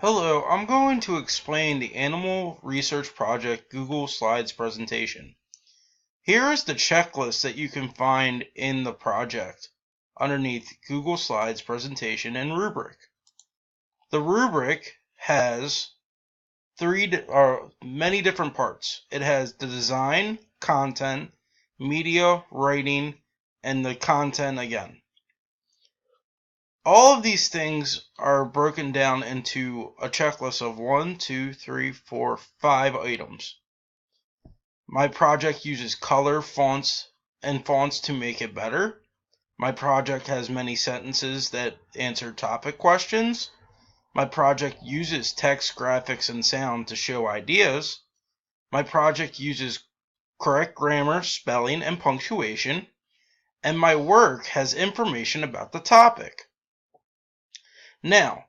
Hello, I'm going to explain the Animal Research Project Google Slides presentation. Here is the checklist that you can find in the project underneath Google Slides presentation and rubric. The rubric has many different parts. It has the design, content, media, writing, and the content again. All of these things are broken down into a checklist of 1, 2, 3, 4, 5 items. My project uses color, fonts to make it better. My project has many sentences that answer topic questions. My project uses text, graphics, and sound to show ideas. My project uses correct grammar, spelling, and punctuation. And my work has information about the topic. Now,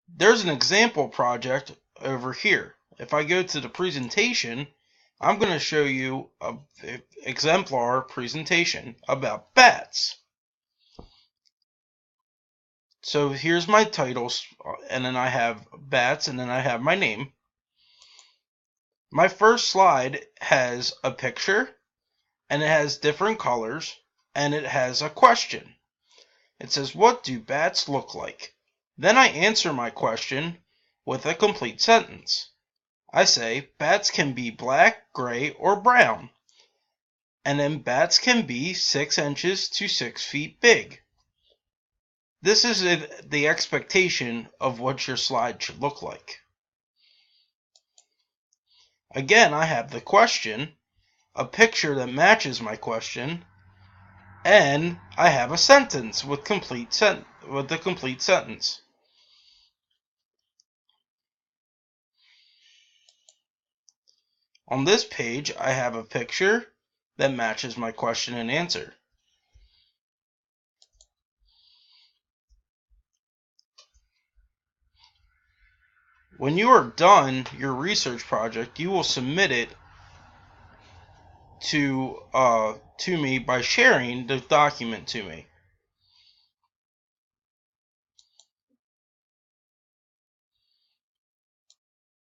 there's an example project over here. If I go to the presentation, I'm going to show you an exemplar presentation about bats. So here's my titles, and then I have bats, and then I have my name. My first slide has a picture, and it has different colors, and it has a question. It says, "What do bats look like?" Then I answer my question with a complete sentence. I say bats can be black, gray, or brown. And then bats can be 6 inches to 6 feet big. This is the expectation of what your slide should look like. Again, I have the question, a picture that matches my question, and I have a sentence with the complete sentence. On this page, I have a picture that matches my question and answer. When you are done your research project, you will submit it to me by sharing the document to me.